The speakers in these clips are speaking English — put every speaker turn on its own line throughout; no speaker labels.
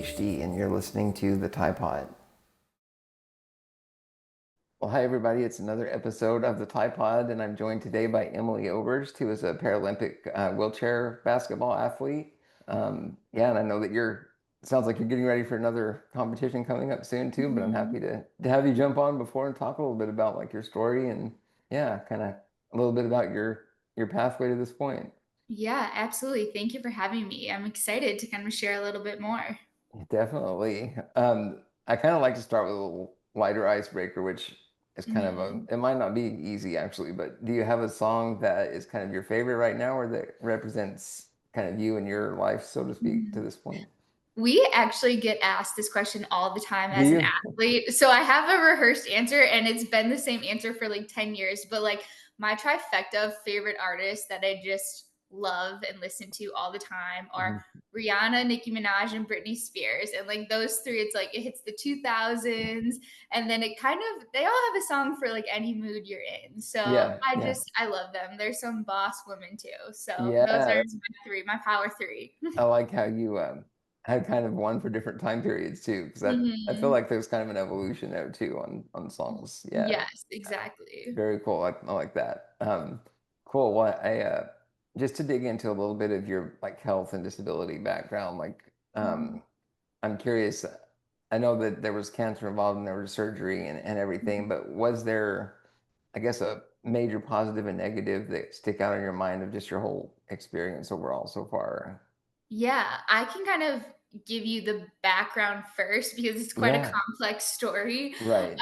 PhD, and you're listening to the TYE POD. Well, hi everybody. It's another episode of the TYE POD, and I'm joined today by Emily Oberst, who is a Paralympic wheelchair basketball athlete. Yeah, and I know that sounds like you're getting ready for another competition coming up soon too, but I'm happy to have you jump on before and talk a little bit about like your story and yeah, kind of a little bit about your pathway to this point.
Yeah, absolutely. Thank you for having me. I'm excited to kind of share a little bit more.
Definitely. I kind of like to start with a little lighter icebreaker, which is kind of
Mhm.
it might not be easy actually, but do you have a song that is kind of your favorite right now or that represents kind of you and your life, so to speak, to
Mhm.
this point?
We actually get asked this question all the time
Do
as an
you?
athlete. So I have a rehearsed answer and it's been the same answer for like 10 years. But like my trifecta of favorite artists that I just love and listen to all the time are
Mhm.
Rihanna, Nicki Minaj, and Britney Spears. And like those three, it's like it hits the 2000s. And then it kind of, they all have a song for like any mood you're in. So
Yeah, yeah.
I love them. There's some boss women too. So those are
Yeah,
my three, my power three.
I like how you had kind of one for different time periods too, because that I feel
Mhm.
like there's kind of an evolution there too on songs. Yeah.
Yes, exactly.
Very cool. I like that. Cool. Well, just to dig into a little bit of your like health and disability background, like
Mhm,
I'm curious. I know that there was cancer involved and there was surgery and everything,
mhm.
but was there, I guess, a major positive and negative that stick out in your mind of just your whole experience overall so far?
Yeah, I can kind of give you the background first because it's quite a
Yeah.
complex story.
Right.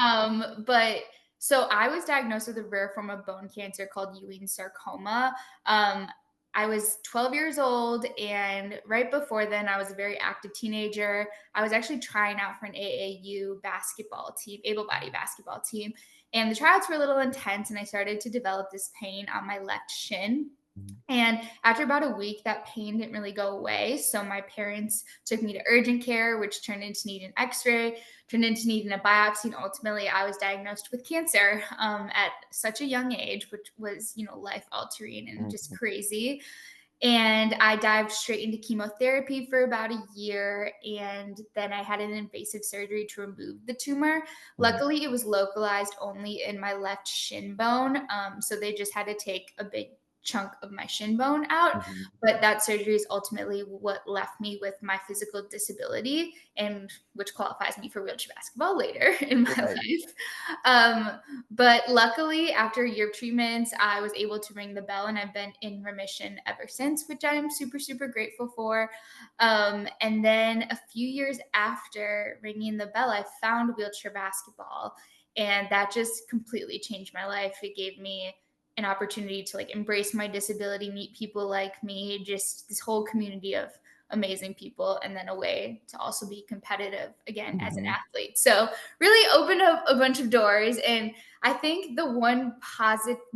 But so I was diagnosed with a rare form of bone cancer called Ewing sarcoma. Um, I was 12 years old, and right before then, I was a very active teenager. I was actually trying out for an AAU basketball team, able body basketball team. And the tryouts were a little intense, and I started to develop this pain on my left shin.
Mhm.
And after about a week, that pain didn't really go away. So my parents took me to urgent care, which turned into needing an x-ray, turned into needing a biopsy. And ultimately, I was diagnosed with cancer at such a young age, which was, life altering and just
Mhm.
crazy. And I dived straight into chemotherapy for about a year. And then I had an invasive surgery to remove the tumor.
Mhm.
Luckily, it was localized only in my left shin bone. So they just had to take a big chunk of my shin bone out.
Mhm.
But that surgery is ultimately what left me with my physical disability, and which qualifies me for wheelchair basketball later in my
Right.
life. Um, but luckily, after a year of treatments, I was able to ring the bell and I've been in remission ever since, which I am super, super grateful for. And then a few years after ringing the bell, I found wheelchair basketball. And that just completely changed my life. It gave me an opportunity to like embrace my disability, meet people like me, just this whole community of amazing people, and then a way to also be competitive again as an
Mhm.
athlete. So really opened up a bunch of doors. And I think the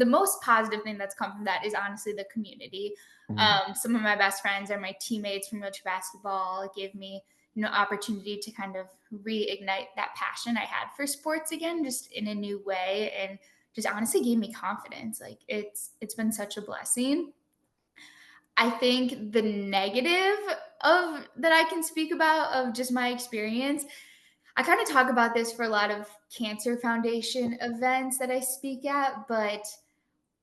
most positive thing that's come from that is honestly the community.
Mhm.
Some of my best friends are my teammates from wheelchair basketball. It gave me, opportunity to kind of reignite that passion I had for sports again, just in a new way, and just honestly gave me confidence. Like it's been such a blessing. I think the negative of that I can speak about of just my experience, I kind of talk about this for a lot of Cancer Foundation events that I speak at, but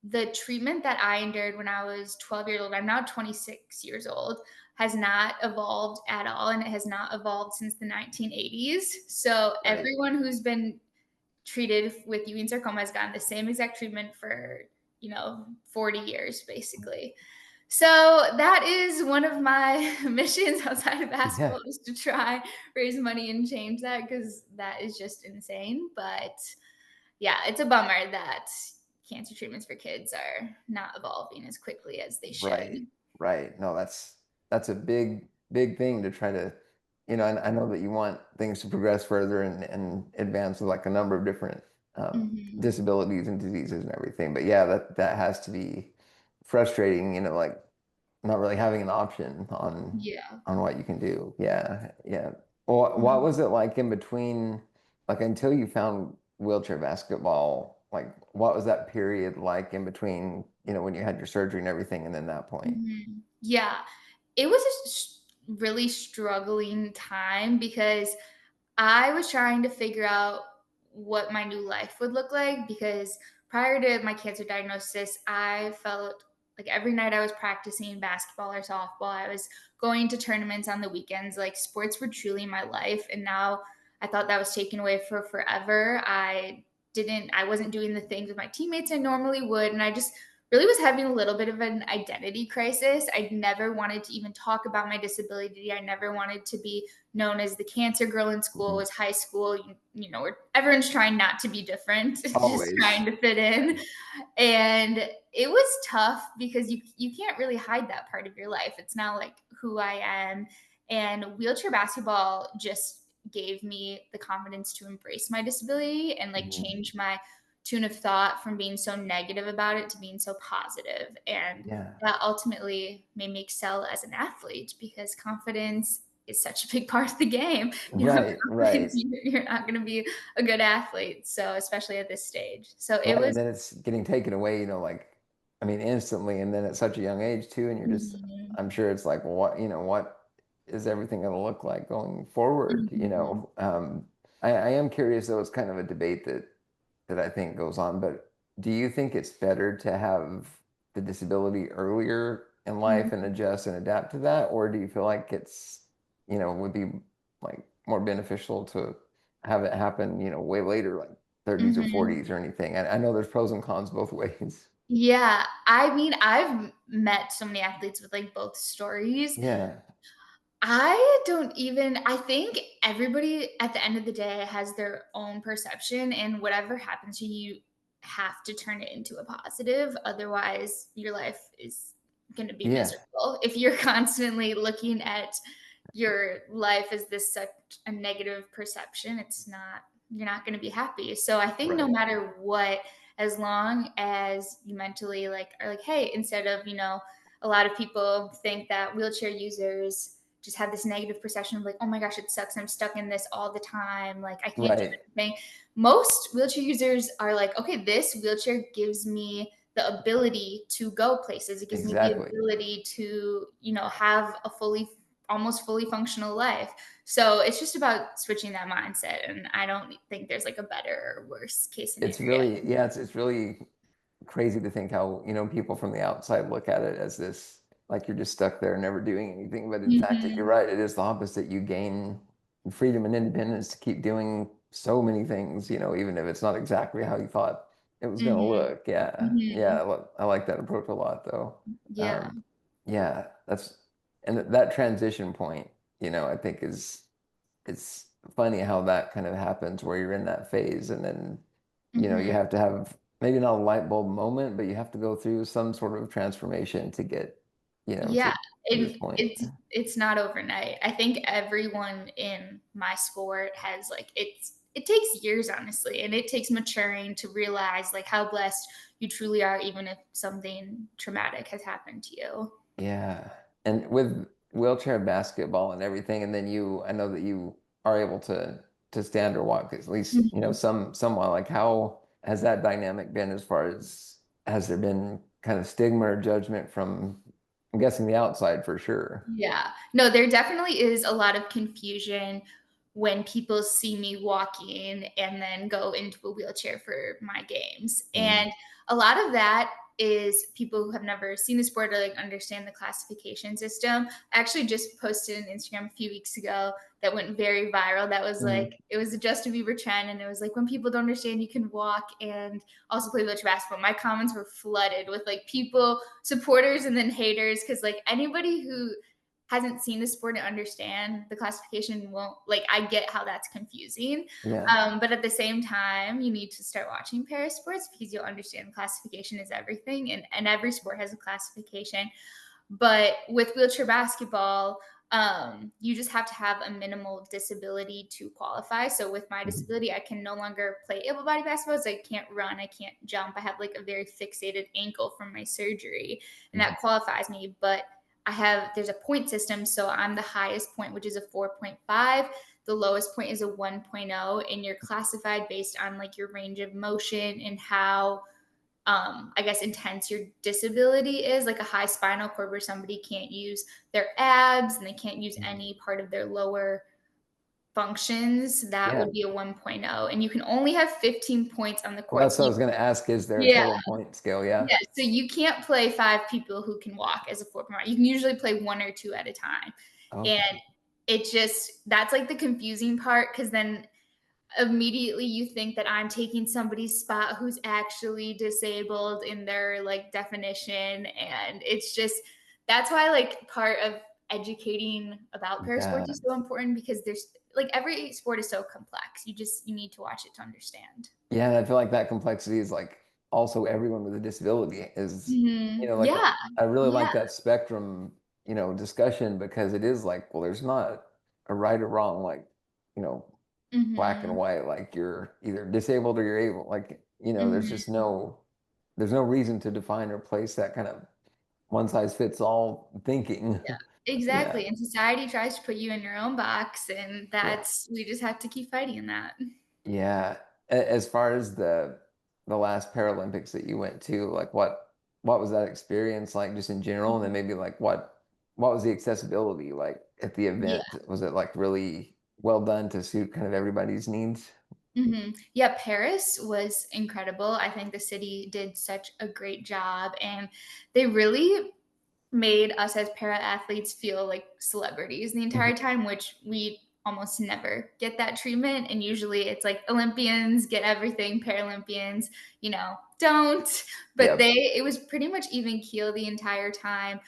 the treatment that I endured when I was 12 years old, I'm now 26 years old, has not evolved at all. And it has not evolved since the 1980s. So
Right.
everyone who's been treated with Ewing sarcoma has gotten the same exact treatment for, 40 years, basically. So that is one of my missions outside of
Yeah.
basketball, is to try raise money and change that, because that is just insane. But yeah, it's a bummer that cancer treatments for kids are not evolving as quickly as they
Right,
should.
right. No, that's a big thing to try to, and I know that you want things to progress further and advance with like a number of different
Mhm.
disabilities and diseases and everything. But yeah, that has to be frustrating, like not really having an option
Yeah.
on what you can do. Yeah, yeah. Well, what
Mhm.
was it like in between, like until you found wheelchair basketball? Like, what was that period like in between, when you had your surgery and everything, and then that point?
Mhm. Yeah. It was really struggling time because I was trying to figure out what my new life would look like because prior to my cancer diagnosis, I felt like every night I was practicing basketball or softball. I was going to tournaments on the weekends. Like sports were truly my life. And now I thought that was taken away for forever. I wasn't doing the things with my teammates I normally would. And I just really was having a little bit of an identity crisis. I never wanted to even talk about my disability. I never wanted to be known as the cancer girl in school. It
Mhm.
was high school, where everyone's trying not to be different, just
Always.
trying to fit in. And it was tough because you can't really hide that part of your life. It's now like who I am. And wheelchair basketball just gave me the confidence to embrace my disability and like
Mhm.
change my tune of thought from being so negative about it to being so positive. And
Yeah.
that ultimately made me excel as an athlete because confidence is such a big part of the game. You don't have
Right,
confidence,
right.
you're not going to be a good athlete. So, especially at this stage. So, it
Right, and
was.
then it's getting taken away, like, I mean, instantly, and then at such a young age too, and you're just,
Mhm,
I'm sure it's like, well, what is everything going to look like going forward?
mhm,
I am curious though. It's kind of a debate that I think goes on, but do you think it's better to have the disability earlier in life and
mhm,
adjust and adapt to that, or do you feel like would be like more beneficial to have it happen, way later, like 30s or
mhm.
40s or anything? I know there's pros and cons both ways.
Yeah, I mean, I've met so many athletes with like both stories.
Yeah,
I think everybody at the end of the day has their own perception, and whatever happens to you, have to turn it into a positive. Otherwise, your life is going to be
yeah,
miserable. If you're constantly looking at your life as this such a negative perception, you're not going to be happy. So I think no
right,
matter what, as long as you mentally like are like, hey, instead of, a lot of people think that wheelchair users just have this negative perception of like, oh my gosh, it sucks. I'm stuck in this all the time. Like I can't do
right,
anything. Most wheelchair users are like, okay, this wheelchair gives me the ability to go places. It gives me the
exactly.
ability to, have a almost fully functional life. So it's just about switching that mindset. And I don't think there's like a better or worse case
It's
scenario.
really, yeah, it's really crazy to think how, people from the outside look at it as this, like you're just stuck there never doing anything. But in fact, you're
Mhm.
right. It is the opposite. You gain freedom and independence to keep doing so many things, even if it's not exactly how you thought it was going to
Mhm.
look. Yeah. Yeah.
Mhm.
I like that approach a lot, though.
Yeah.
Um, yeah. And that transition point, I think it's funny how that kind of happens where you're in that phase and then you
Mhm.
have to have maybe not a light bulb moment, but you have to go through some sort of transformation to get
Yeah,
to this
and
point.
it's not overnight. I think everyone in my sport has like it takes years honestly, and it takes maturing to realize like how blessed you truly are even if something traumatic has happened to you.
Yeah. And with wheelchair basketball and everything, and then I know that you are able to stand or walk at least,
Mhm.
somewhat. Like, how has that dynamic been, as far as, has there been kind of stigma or judgment from, I'm guessing, the outside for sure?
Yeah. No, there definitely is a lot of confusion when people see me walking and then go into a wheelchair for my games.
Mm.
And a lot of that is people who have never seen the sport or like understand the classification system. I actually just posted an Instagram a few weeks ago that went very viral. That was
Mhm.
like it was a Justin Bieber trend, and it was like when people don't understand you can walk and also play wheelchair basketball. My comments were flooded with like people, supporters, and then haters because like anybody who hasn't seen the sport and understand the classification won't like I get how that's confusing.
Yeah.
But at the same time, you need to start watching para sports because you'll understand classification is everything and every sport has a classification. But with wheelchair basketball, you just have to have a minimal disability to qualify. So with my
Mhm.
disability, I can no longer play able body basketball. So I can't run, I can't jump. I have like a very fixated ankle from my surgery, and
Mhm.
that qualifies me. But there's a point system. So I'm the highest point, which is a 4.5. The lowest point is a 1.0, and you're classified based on like your range of motion and how I guess, intense your disability is, like a high spinal cord where somebody can't use their abs and they can't use
Mhm.
any part of their lower functions, that
Yeah.
would be a 1.0. And you can only have 15 points on the
Well,
court.
that's
So
what I was going to ask. Is there a
yeah,
total point scale? Yeah.
yeah. So you can't play 5 people who can walk as a 4.0. You can usually play 1 or 2 at a time.
Okay.
And that's like the confusing part, because then immediately you think that I'm taking somebody's spot who's actually disabled in their like definition. And that's why like part of educating about
Yeah.
parasports is so important, because there's like every sport is so complex. You need to watch it to understand.
Yeah, and I feel like that complexity is like also everyone with a disability is, like
Yeah.
I really
Yeah.
like that spectrum, discussion because it is like, well, there's not a right or wrong, like, you know, black and
hmm
white, like you're either disabled or you're able. Like, there's just
hmm
there's no reason to define or place that kind of one size fits all thinking.
Yeah,
Yeah.
exactly. And society tries to put you in your own box, and
Yeah.
we just have to keep fighting that.
Yeah. As far as the last Paralympics that you went to, like what was that experience like just in general? And then maybe like what was the accessibility like at the
Yeah.
event? Was it like really well done to suit kind of everybody's needs?
Yeah, Paris was incredible. I think the city did such a great job, and they really made us as para athletes feel like celebrities the
Mhm.
entire time, which we almost never get that treatment. And usually it's like Olympians get everything, Paralympians, don't. But
Yep.
it was pretty much even keel the entire time.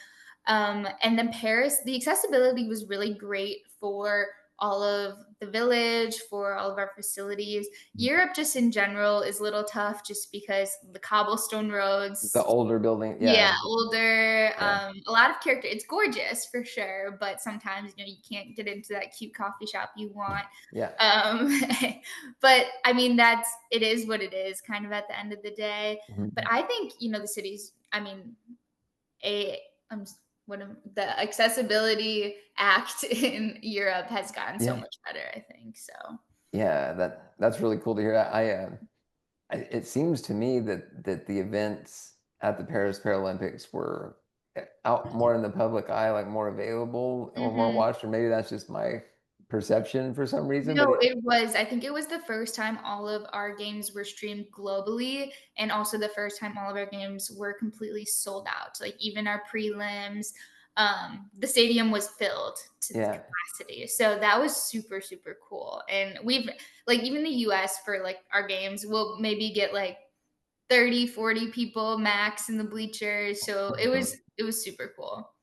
And then Paris, the accessibility was really great for all of the village, for all of our facilities. Europe, just in general, is a little tough just because the cobblestone
The
roads.
older building,
Yeah,
yeah.
older,
Yeah.
a lot of character. It's gorgeous for sure, but sometimes you can't get into that cute coffee shop you want.
Yeah.
Um, but I mean, it is what it is, kind of at the end of the day. But
Mhm.
I think the cities. I mean, a um, the accessibility act in Europe has gotten so
Yeah.
much better. I think so.
Yeah, that's really cool to hear. It seems to me that the events at the Paris Paralympics were out more in the public eye, like more available or more
Mhm.
watched, or maybe that's just my perception for some reason. But
No, it was. I think it was the first time all of our games were streamed globally, and also the first time all of our games were completely sold out. Like even our prelims, the stadium was filled to the
yeah,
capacity. So that was super, super cool. And we've like even the US for like our games, we'll maybe get like 30, 40 people max in the bleachers. So
mhm.
it was super cool.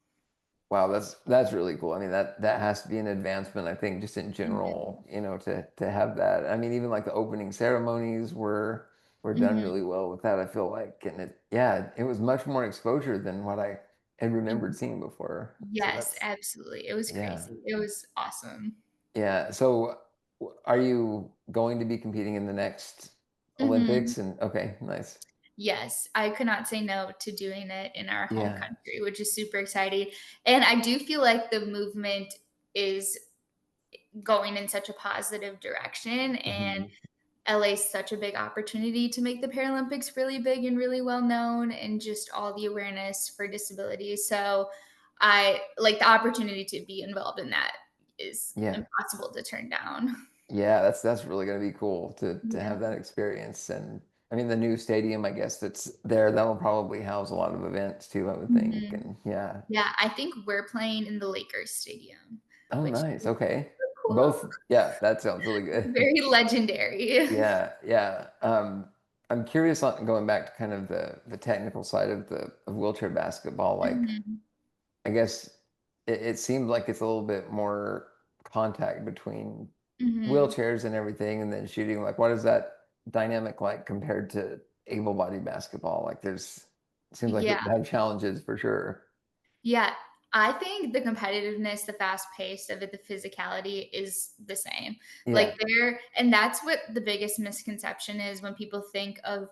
Wow, that's really cool. I mean, that has to be an advancement, I think, just in
Mhm.
general, to have that. I mean, even like the opening ceremonies were done
Mhm.
really well with that, I feel like. And it was much more exposure than what I had remembered
Mhm.
seeing before. So
Yes, absolutely. It was
yeah.
crazy. It was awesome.
Yeah. So are you going to be competing in the next
Mhm.
Olympics? And okay, nice.
Yes, I could not say no to doing it in our home
Yeah.
country, which is super exciting. And I do feel like the movement is going in such a positive direction, and
Mhm.
LA is such a big opportunity to make the Paralympics really big and really well known, and just all the awareness for disabilities. So I like the opportunity to be involved in that is
Yeah.
impossible to turn down.
Yeah, that's really gonna be cool to
Yeah.
have that experience. And I mean the new stadium, I guess that's there, that'll probably house a lot of events too, I would think.
Mhm.
And yeah.
Yeah, I think we're playing in the Lakers stadium,
Oh,
which
nice.
is
Okay.
super cool.
Both, yeah, that sounds really good.
Very legendary.
Yeah, yeah. I'm curious on going back to kind of the technical side of wheelchair basketball. Like,
Mhm.
I guess it seemed like it's a little bit more contact between
Mhm.
wheelchairs and everything, and then shooting. Like, what is that dynamic like compared to able-bodied basketball? Like, it seems like it
Yeah.
would have challenges for sure.
Yeah. I think the competitiveness, the fast pace of it, the physicality is the same.
Yeah.
And that's what the biggest misconception is when people think of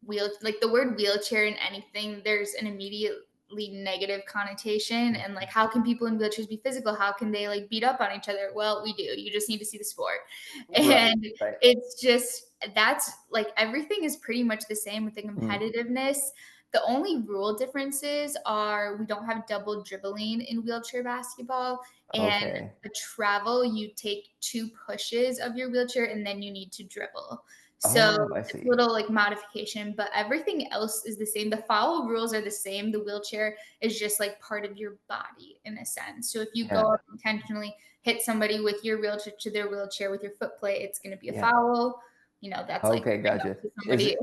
like the word wheelchair and anything, there's an immediate negative connotation, and like,
Mhm.
how can people in wheelchairs be physical? How can they like beat up on each other? Well, we do. You just need to see the sport.
Right,
And
right.
it's just, that's like, everything is pretty much the same with the
Mm,
competitiveness. The only rule differences are we don't have double dribbling in wheelchair basketball, and
okay.
the travel, you take 2 pushes of your wheelchair and then you need to dribble. So
Oh, I
it's a
see.
little like modification, but everything else is the same. The foul rules are the same. The wheelchair is just like part of your body in a sense. So if you go
Yeah,
up intentionally, hit somebody with your wheelchair to their wheelchair with your foot plate, it's going to be a
yeah.
foul. That's like
Okay,
right
gotcha.
up to
Is
somebody
it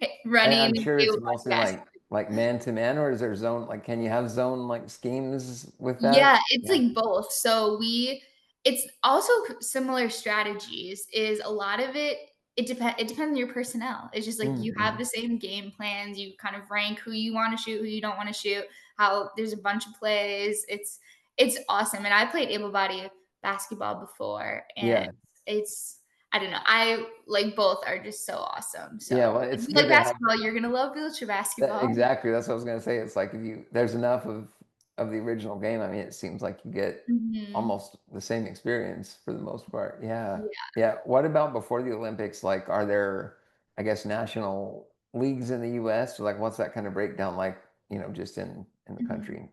and
running
I'm
and
sure
they
it's
would watch
mostly
basketball.
like man to man, or is there zone like can you have zone like schemes with that?
Yeah, it's
Yeah.
like both. So it's also similar strategies. Is a lot of it. It depends on your personnel. It's just like you have
Mhm.
the same game plans. You kind of rank who you want to shoot, who you don't want to shoot. How there's a bunch of plays. It's awesome. And I played able body basketball before, and
Yeah.
it's I don't know. I like both are just so awesome.
Yeah,
So
well,
if
it's
you
good
like
to have
basketball, you're gonna love wheelchair
that
basketball.
exactly. That's what I was gonna say. It's like if you there's enough of the original game. I mean, it seems like you get
Mhm.
almost the same experience for the most part. Yeah.
Yeah.
Yeah. What about before the Olympics? Like, are there, I guess, national leagues in the US? Or like, what's that kind of breakdown like, just in the
Mhm.
country?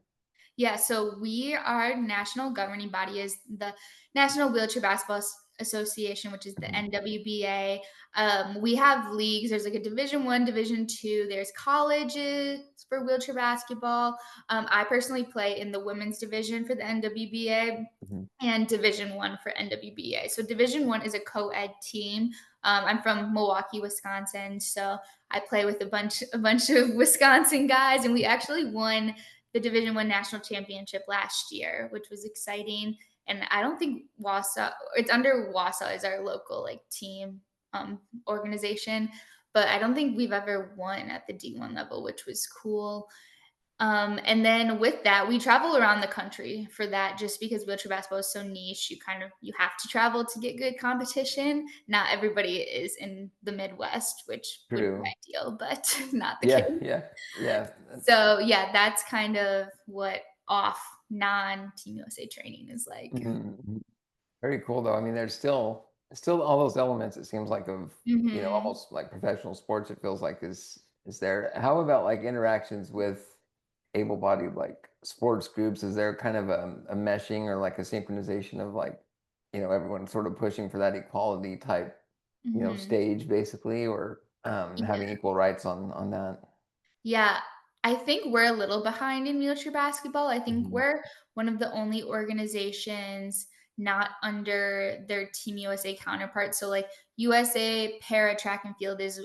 Yeah, so our national governing body is the National Wheelchair Basketball Association, which is the
Mhm.
NWBA. We have leagues. There's like a Division 1, Division 2. There's colleges for wheelchair basketball. I personally play in the women's division for the NWBA
Mhm.
and Division 1 for NWBA. So Division 1 is a co-ed team. I'm from Milwaukee, Wisconsin, so I play with a bunch of Wisconsin guys, and we actually won the Division 1 national championship last year, which was exciting. And I don't think Wausau, it's under Wausau is our local like team organization, but I don't think we've ever won at the D1 level, which was cool. And then with that, we travel around the country for that just because wheelchair basketball is so niche. You have to travel to get good competition. Not everybody is in the Midwest, which would be
True.
ideal, but not the case.
Yeah. Yeah. Yeah.
So yeah, that's kind of what off non-Team USA training is like.
Mhm. Very cool though. I mean, there's still all those elements, it seems like of,
Mhm.
almost like professional sports, it feels like is there. How about like interactions with able-bodied like sports groups? Is there kind of a meshing or like a synchronization of like, everyone sort of pushing for that equality type,
Mhm.
stage basically, or having
Yeah.
equal rights on that?
Yeah, I think we're a little behind in wheelchair basketball. I think
Mhm.
we're one of the only organizations not under their Team USA counterpart. So, like USA Para Track and Field is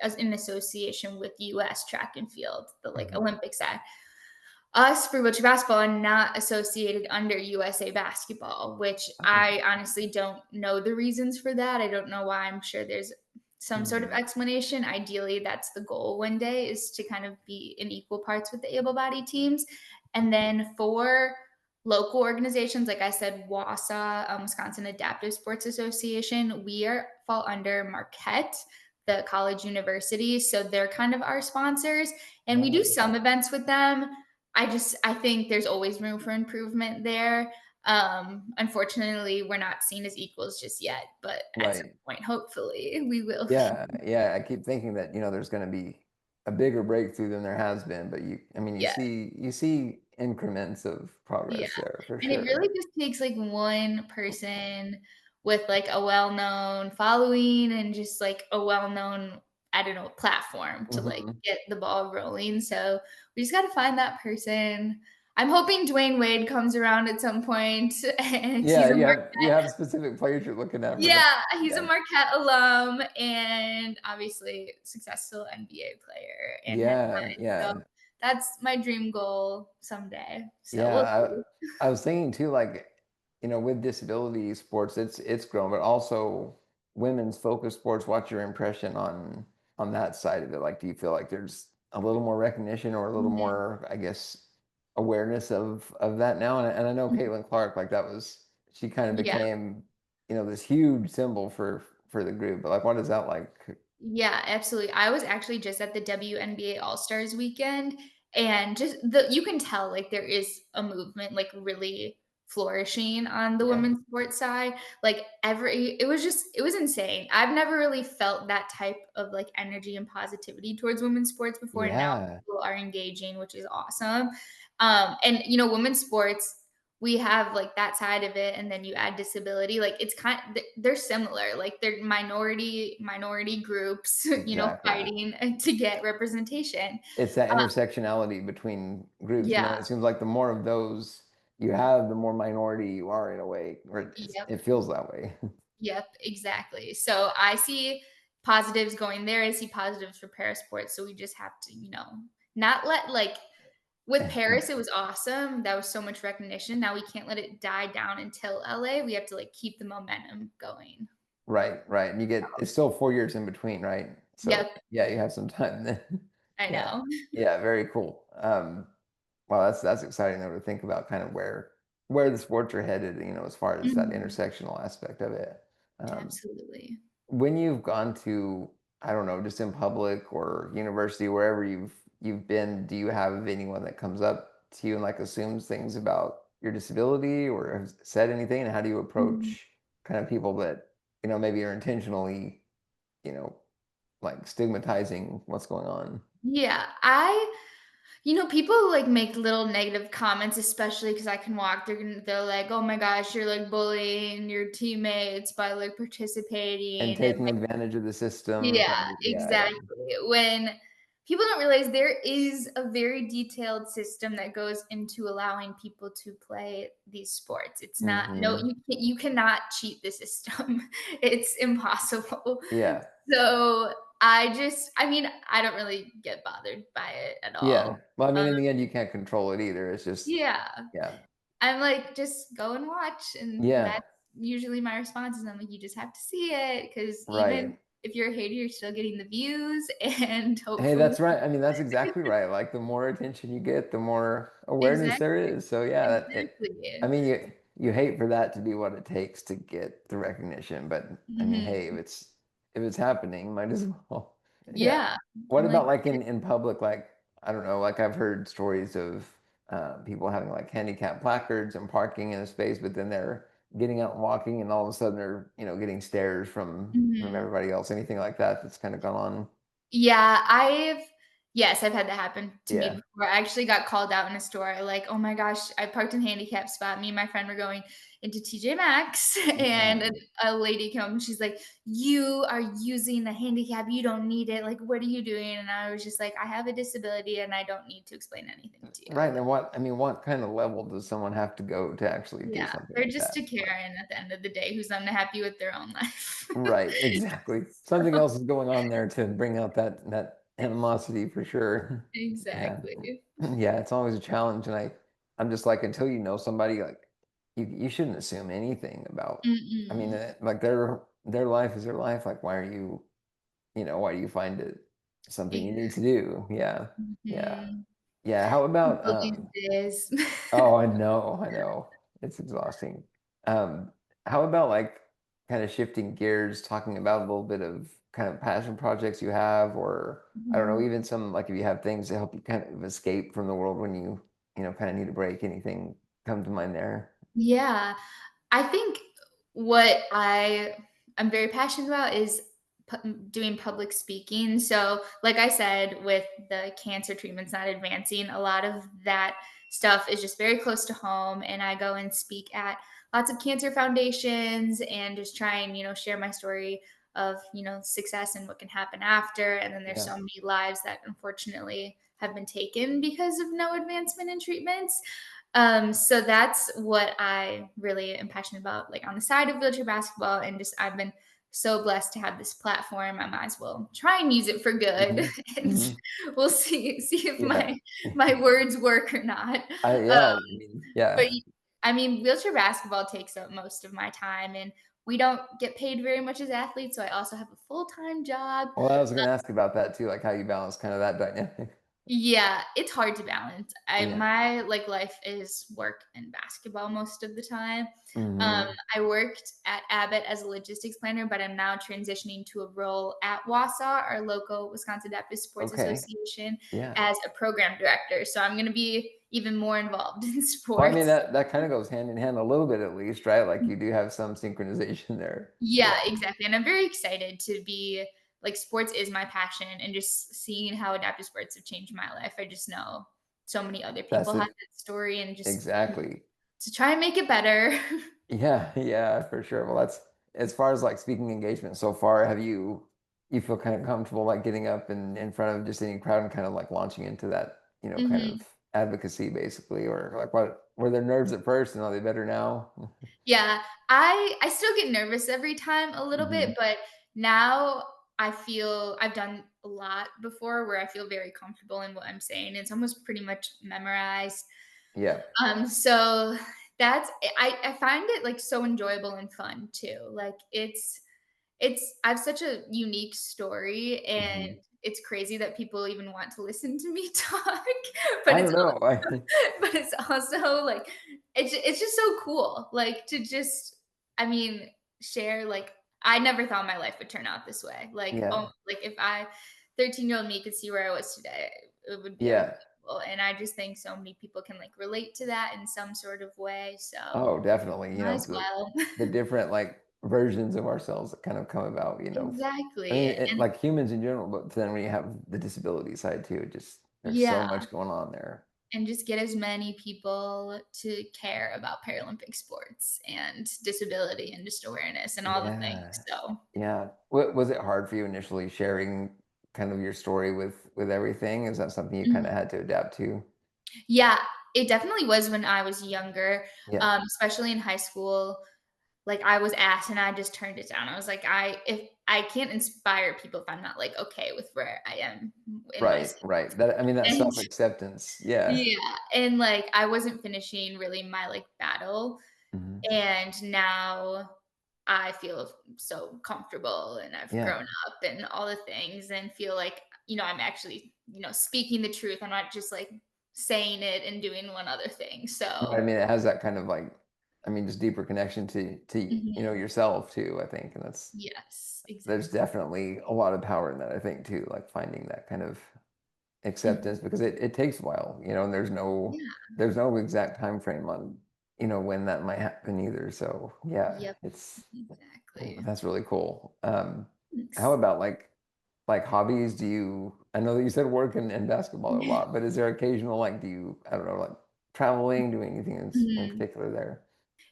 as in association with US Track and Field, the like
Mhm.
Olympic side. Us for wheelchair basketball are not associated under USA Basketball, which
Okay.
I honestly don't know the reasons for that. I don't know why. I'm sure there's some sort of
Mhm.
explanation. Ideally, that's the goal one day is to kind of be in equal parts with the able-bodied teams. And then for local organizations, like I said, WASA, Wisconsin Adaptive Sports Association, fall under Marquette, the college university. So they're kind of our sponsors. And we do
Oh,
some events with them. I think there's always room for improvement there. Unfortunately, we're not seen as equals just yet, but at some
right.
point, hopefully, we will
Yeah,
be.
yeah, I keep thinking that, there's gonna be a bigger breakthrough than there has been, but I mean, you
Yeah,
see you see increments of
yeah.
progress there for
And it really
sure.
just takes like one person with like a well-known following and just like a well-known, I don't know, platform to like
Mhm.
get the ball rolling. So we just got to find that person. I'm hoping Dwayne Wade comes around at some point and
Yeah,
he's a
you have specific players you're looking at for that.
Yeah, he's a
Yeah.
Marquette alum and obviously successful NBA player and
Yeah,
headline. So
yeah.
that's my dream goal someday. So we'll
Yeah,
see.
I was thinking too, like, with disability sports, it's grown, but also women's focus sports. What's your impression on that side of it? Like, do you feel like there's a little more recognition or a little
Mhm,
more, I guess, awareness of that now? And I know
mhm.
Caitlin Clark, like she kind of
Yeah.
became, this huge symbol for the group. But like, what is that like?
Yeah, absolutely. I was actually just at the WNBA All-Stars weekend, and just you can tell like there is a movement like really flourishing on the
Yeah.
women's sports side. Like it was insane. I've never really felt that type of like energy and positivity towards women's sports before, and now
Yeah.
people are engaging, which is awesome. And women's sports, we have like that side of it, and then you add disability, like it's they're similar, like they're minority groups,
Exactly.
fighting to get representation.
It's that
uh,
intersectionality between groups,
yeah.
it seems like the more of those you have, the more minority you are in a way, or
Yep.
it feels that way.
Yep, exactly. So I see positives going there. I see positives for parasports. So we just have to, not let like with Paris, it was awesome. That was so much recognition. Now we can't let it die down until LA. We have to like keep the momentum going.
Right, right, and it's still 4 years in between, right? So,
Yep,
yeah, you have some time then.
I
Yeah.
know.
Yeah, very cool. Well, that's exciting though to think about kind of where the sports are headed, as far as that
Mhm.
intersectional aspect of it. Um,
Absolutely.
when you've gone to, I don't know, just in public or university, wherever you've been, do you have anyone that comes up to you and like assumes things about your disability or has said anything? And how do you
Mhm.
approach kind of people that, maybe are intentionally, you know, like stigmatizing what's going on?
Yeah, people like make little negative comments, especially because I can walk. They're like, "Oh my gosh, you're like bullying your teammates by like
And
participating," and
taking advantage of the system,
yeah,
kind of, yeah, yeah.
exactly. When people don't realize there is a very detailed system that goes into allowing people to play these sports. It's not no
Mhm.
you cannot cheat the system. It's impossible.
Yeah.
So I mean, I don't really get bothered by it at
Yeah.
all.
Well, I mean,
Um,
in the end, you can't control it either. It's just
yeah.
yeah.
I'm like, just go and watch. And
Yeah.
that's usually my response is I'm like, you just have to see it because even
Right.
if you're a hater, you're still getting the views and
Hey,
hopefully
that's right. I mean, that's exactly right. Like the more attention you get, the more awareness there
exactly,
is. So yeah, I
exactly.
mean, you hate for that to be what it takes to get the recognition, but I mean, hey,
Mhm.
if it's happening, might as well. Yeah.
Yeah.
What
I'm like,
about like in public? Like I don't know. Like I've heard stories of people having like handicap placards and parking in a space, but then they're getting out and walking, and all of a sudden they're getting stares from
mhm.
everybody else. Anything like that that's kind of gone on?
Yeah, yes, I've had that happen to me
Yeah.
before. I actually got called out in a store, like, "Oh my gosh, I parked in handicap spot." Me and my friend were going into TJ Maxx, and
Yeah.
a lady came up and she's like, "You are using the handicap. You don't need it. Like, what are you doing?" And I was just like, "I have a disability and I don't need to explain anything to
Right,
you."
and what kind of level does someone have to go to actually do
Yeah,
something
they're
like
just
that?
a Karen at the end of the day who's unhappy with their own life.
Right, exactly. Something
So
else is going on there to bring out that animosity for sure. Yeah.
exactly.
Yeah, it's always a challenge, and I'm just like, until you know somebody, like, you shouldn't assume anything about I mean,
Mm-mm.
like, their life is their life, like, why do you find it something you need to
Exactly.
do? Yeah. Yeah.
Mhm.
Yeah, how about,
People these days.
oh, I know. It's exhausting. Um, how about like kind of shifting gears, talking about a little bit of kind of passion projects you have, or I don't know,
Mhm.
even some like if you have things to help you kind of escape from the world when kind of need a break, anything come to mind there?
Yeah. I think what I'm very passionate about is doing public speaking. So, like I said, with the cancer treatments not advancing, a lot of that stuff is just very close to home. And I go and speak at lots of cancer foundations and just try and, share my story of, success and what can happen after. And then there's
Yeah.
so many lives that unfortunately have been taken because of no advancement in treatments. So that's what I really am passionate about, like on the side of wheelchair basketball, and just I've been so blessed to have this platform. I might as well try and use it for good,
Hmm.
and
Hmm.
we'll see if
Yeah.
my words work or not. Uh,
Yeah. I mean,
but
yeah.
I mean, wheelchair basketball takes up most of my time, and we don't get paid very much as athletes. So I also have a full time job.
Well, I was going to ask about that too, like how you balance kind of that dynamic.
Yeah, it's hard to balance. I
Yeah.
my, like, life is work and basketball most of the time. Um,
Hmm.
I worked at Abbott as a logistics planner, but I'm now transitioning to a role at Wausau, our local Wisconsin Adaptive Sports
Okay.
Association,
Yeah.
as a program director, so I'm gonna be even more involved in
Well, I mean,
sports.
that kind of goes hand in hand a little bit at least, right? Like you do have some synchronization there.
Yeah,
Yeah.
exactly, and I'm very excited to be like, sports is my passion, and just seeing how adaptive sports have changed my life, I just know so many other people
That's
have
it.
that story and just
Exactly.
to try and make it better.
Yeah, yeah, for sure. Well, that's as far as like speaking engagement so far, you feel kind of comfortable like getting up and in front of just any crowd and kind of like launching into that, kind of
Mhm.
advocacy basically, or like what were there nerves at first and are they better now?
Yeah, I still get nervous every time a little
Hmm.
bit, but now I feel I've done a lot before where I feel very comfortable in what I'm saying. It's almost pretty much memorized.
Yeah.
So that's I find it, like, so enjoyable and fun too. Like, it's I have such a unique story, and
Hmm.
it's crazy that people even want to listen to me talk, but
I
it's
don't know.
but it's also, like, it's just so cool, like, to just I mean, share, like I never thought my life would turn out this way, like, oh,
Yeah.
like, if 13-year-old me could see where I was today, it would be
Yeah.
unbelievable, and I just think so many people can, like, relate to that in some sort of way, so
Oh, definitely.
might as well.
The different like versions of ourselves that kind of come about, I mean,
Exactly, and
like humans in general, but then when you have the disability side too, it just there's so
yeah.
much going on there.
And just get as many people to care about Paralympic sports and disability and just awareness and all the things.
Yeah.
So,
Yeah. What was it hard for you initially sharing kind of your story with everything? Is that something you kind
mhm.
of had to adapt to?
Yeah, it definitely was when I was younger,
Yeah.
especially in high school. Like, I was asked and I just turned it down. I was like, if I can't inspire people if I'm not, like, okay with where I am in
Right,
myself.
right. That I mean that
And
self-acceptance. Yeah.
yeah, and, like, I wasn't finishing really my, like, battle.
Mhm.
And now I feel so comfortable and I've
Yeah.
grown up and all the things and feel like, I'm actually, speaking the truth. I'm not just like saying it and doing one other thing.
Right, I
So,
mean, it has that kind of like I mean, just deeper connection to
mhm.
yourself too, I think, and
Yes,
there's
exactly.
definitely a lot of power in that, I think, too, like finding that kind of
Mhm.
acceptance because it takes a while, and
Yeah.
there's no exact time frame on, when that might happen either. So yeah,
Yep.
it's
Exactly.
that's really cool. How
Thanks.
about like hobbies? I know that you said work and basketball a lot, but is there occasional like do you I don't know, like traveling, doing anything in
Mhm.
particular there?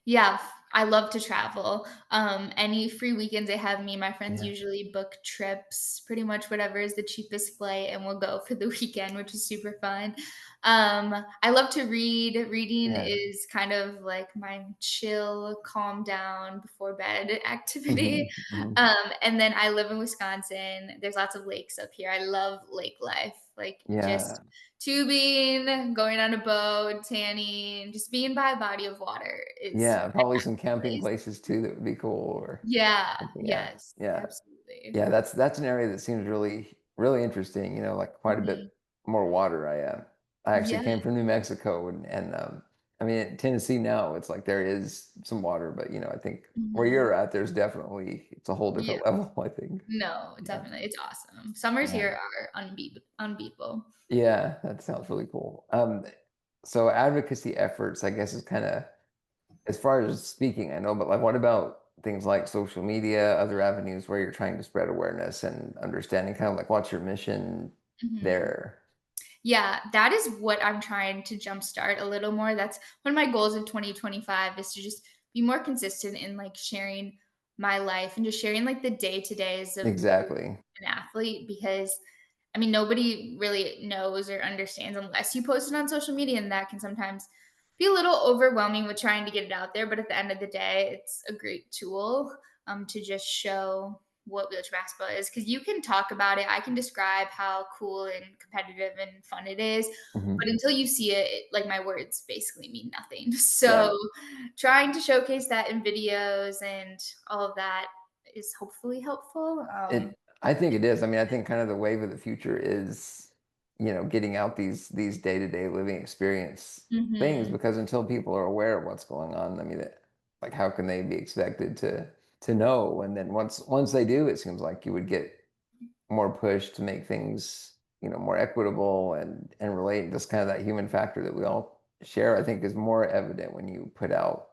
Yeah, I love to travel. Any free weekends I have, me and my friends
Yeah.
usually book trips, pretty much whatever is the cheapest flight, and we'll go for the weekend, which is super fun. I love to read. Reading
Yeah.
is kind of like my chill, calm down before bed activity.
Mhm, mhm.
And then I live in Wisconsin. There's lots of lakes up here. I love lake life, like
Yeah.
just tubing, going on a boat, tanning, just being by a body of water is
Yeah,
my
probably some
happy
camping
place.
places too that would be cool or
Yeah,
something, yeah.
yes,
Yeah.
absolutely.
Yeah, that's an area that seems really, really interesting, like quite a
Mhm.
bit more water. I actually
Yeah,
came from New Mexico and I mean in Tennessee now it's like there is some water, but I think where
mhm.
you're at, there's definitely it's a whole
Yeah,
different level, I think.
no,
Yeah.
definitely, it's awesome. Summers
Yeah.
here are unbeatable.
Yeah, that sounds really cool. So advocacy efforts, I guess, is kind of as far as speaking, I know, but like what about things like social media, other avenues where you're trying to spread awareness and understanding kind of like what's your mission
Mhm.
there?
Yeah, that is what I'm trying to jumpstart a little more. That's one of my goals of 2025 is to just be more consistent in like sharing my life and just sharing like the day to days of being
Exactly.
an athlete because I mean nobody really knows or understands unless you post it on social media and that can sometimes be a little overwhelming with trying to get it out there. But at the end of the day, it's a great tool to just show what wheelchair basketball is because you can talk about it. I can describe how cool and competitive and fun it is, but
Mhm.
until you see it, like my words basically mean nothing.
Right.
So, trying to showcase that in videos and all of that is hopefully helpful.
I think it is. I mean, I think kind of the wave of the future is getting out these day-to-day living experience things,
Mhm.
because until people are aware of what's going on, I mean, like how can they be expected to know? And then once they do, it seems like you would get more push to make things, more equitable and relate. Just kind of that human factor that we all share, I think, is more evident when you put out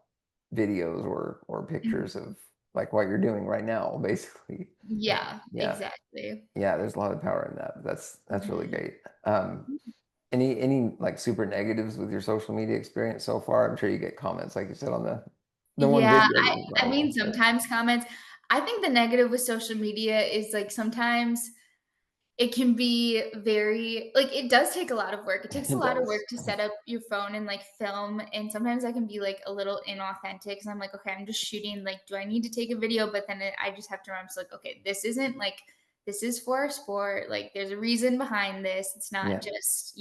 videos or
Mhm.
pictures of like what you're doing right now, basically.
Yeah,
Yeah,
exactly.
yeah. There's a lot of power in that. That's really
Mhm.
great. Any like super negatives with your social media experience so far? I'm sure you get comments, like you said, on the one
Yeah,
video that was
I mean,
viral. Yeah.
sometimes comments I think the negative with social media is, like, sometimes it can be very like, it does take a lot of work. It takes a
It
lot of work
does.
to set up your phone and, like, film, and sometimes that can be, like, a little inauthentic. Because 'cause I'm like, "Okay, I'm just shooting, like, do I need to take a video?" But then I just have to remember, it's like, "Okay, this isn't, like this is for a sport, like, there's a reason behind this. It's not
Yeah.
just,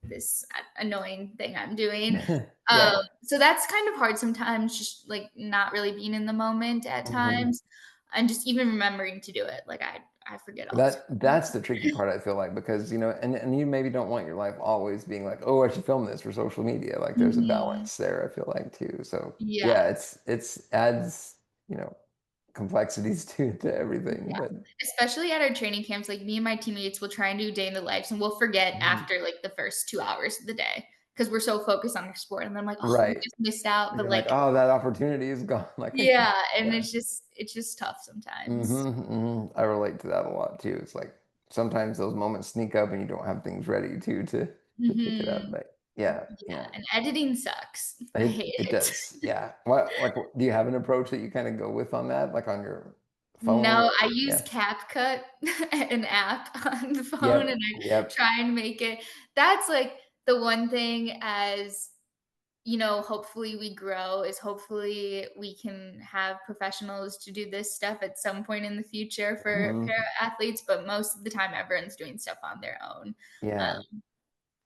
this annoying thing I'm doing."
Yeah.
So that's kind of hard sometimes, just, like, not really being in the moment at
Mhm.
times, and just even remembering to do it, like, I forget all the
That's the tricky part, I feel like, because, and you maybe don't want your life always being like, "Oh, I should film this for social media." Like, there's a
Mhm.
balance there, I feel like, too. So, yeah,
Yeah,
it's adds, complexities to everything,
yeah.
but
Especially at our training camps, like, me and my teammates will try and do day in the lives, and we'll forget
Mhm.
after, like, the first 2 hours of the day because 'cause we're so focused on our sport, and then I'm like, "Oh, we
Right.
just missed out," but,
You're like,
like
"Oh, that opportunity is gone." Like, I
yeah,
could
and
yeah.
it's just tough sometimes.
Mhm, mhm. I relate to that a lot too. It's like sometimes those moments sneak up and you don't have things ready to pick it up.
Mhm.
But yeah,
Yeah, and editing sucks. I hate
it
it.
does. Yeah. Do you have an approach that you kind of go with on that, like on your phone
No, I
or
use
yeah?
CapCut, an app on the phone,
Yep.
and I
Yep.
try and make it that's, like, the one thing as hopefully we grow is hopefully we can have professionals to do this stuff at some point in the future for
Mhm.
para athletes, but most of the time everyone's doing stuff on their own.
Yeah.
Um,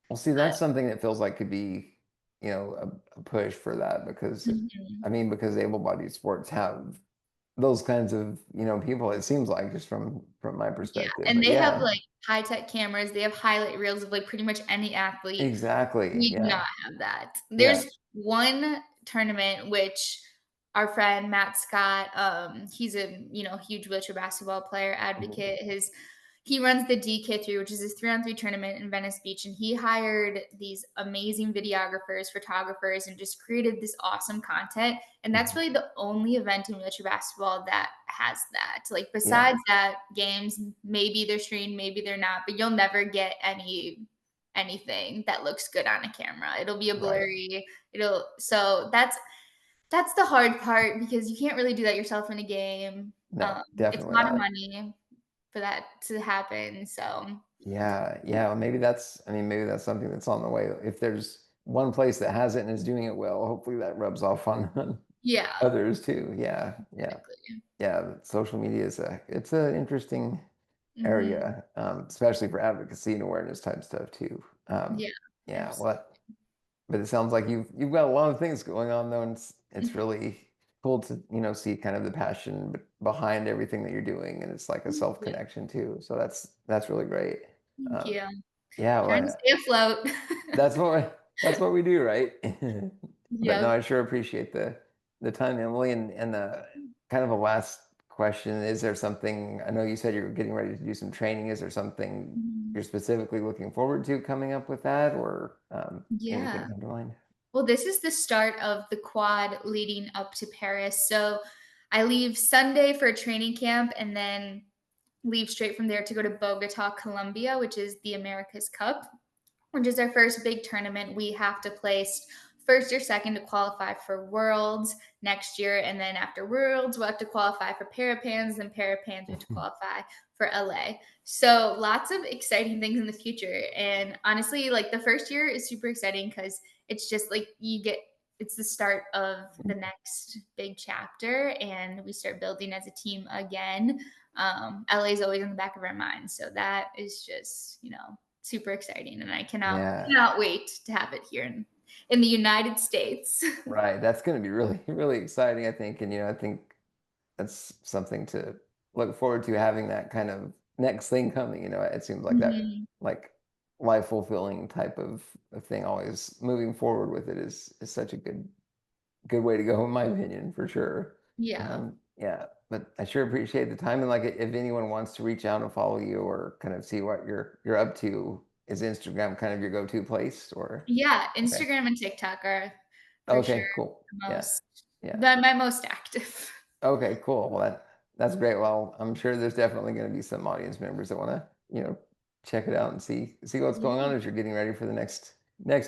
Well, see,
uh,
that's something that feels like could be, a push for that, because
mhm.
I mean, because able-bodied sports have those kinds of, people, it seems like, just from my
Yeah,
perspective.
and
But
they have,
yeah,
like, high-tech cameras, they have highlight reels of, like, pretty much any athlete.
exactly.
We do
Yeah.
not have that.
Yeah.
There's one tournament which our friend Matt Scott, he's a, huge wheelchair basketball player,
Mhm.
advocate. He runs the DK3, which is his 3-on-3 tournament in Venice Beach, and he hired these amazing videographers, photographers, and just created this awesome content. And that's
Mhm.
really the only event in wheelchair basketball that has that. Like
Yeah.
besides that, games maybe they're streamed, maybe they're not, but you'll never get anything that looks good on a camera. It'll be a
Right.
blurry. It'll so that's the hard part because you can't really do that yourself in a game.
No,
It's a
definitely
lot of
not.
money for that to happen. So
Yeah. Yeah. Well, I mean, maybe that's something that's on the way. If there's one place that has it and is doing it well, hopefully that rubs off on
yeah,
others too. Yeah. Yeah.
exactly.
Yeah. Social media it's an interesting
Mhm.
area, especially for advocacy and awareness type stuff too.
Yeah,
Yeah.
absolutely.
Well, but it sounds like you've got a lot of things going on though, and it's really cool to see kind of the passion behind everything that you're doing, and it's like a
Thank
self
you.
connection too. So that's really great.
Thank
Um,
you.
yeah,
Trying to
well,
stay afloat.
that's what we do, right? But no, I
Yep.
sure appreciate the time, Emily, and kind of a last question: is there something? I know you said you're getting ready to do some training. Is there something
Mhm.
you're specifically looking forward to coming up with that, or anything
Yeah.
come to mind?
Well, this is the start of the quad leading up to Paris. So I leave Sunday for a training camp and then leave straight from there to go to Bogota, Colombia, which is the America's Cup, which is our first big tournament. We have to place first or second to qualify for Worlds next year. And then after Worlds, we'll have to qualify for Parapans, and Parapans, we have to qualify for LA. So lots of exciting things in the future. And honestly, like the first year is super exciting because it's just like it's the start of the next big chapter and we start building as a team again. LA is always in the back of our minds. So that is just, super exciting, and I cannot
Yeah.
cannot wait to have it here in the United States.
Right, that's gonna be really, really exciting, I think, and, I think that's something to look forward to, having that kind of next thing coming, it seems like that,
Mhm.
like, life fulfilling type of thing. Always moving forward with it is such a good way to go, in my opinion, for sure.
Yeah.
Yeah, but I sure appreciate the time. And like, if anyone wants to reach out and follow you or kind of see what you're up to, is Instagram kind of your go-to place? Or
Yeah,
okay,
Instagram and TikTok are for sure
okay, cool,
the
yeah,
most
yeah,
my most active.
okay, cool. Well, that's great. Well, I'm sure there's definitely going to be some audience members that want to check it out and see what's going
Yeah.
on as you're getting ready for the next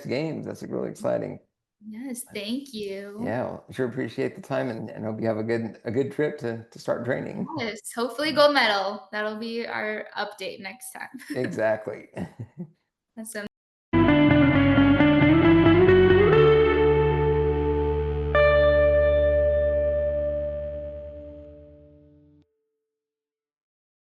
games. That's really exciting.
Yes, thank you.
Yeah, well, sure appreciate the time and hope you have a good trip to start training.
Yes, hopefully
Yeah,
gold medal. That'll be our update next time.
exactly.
That's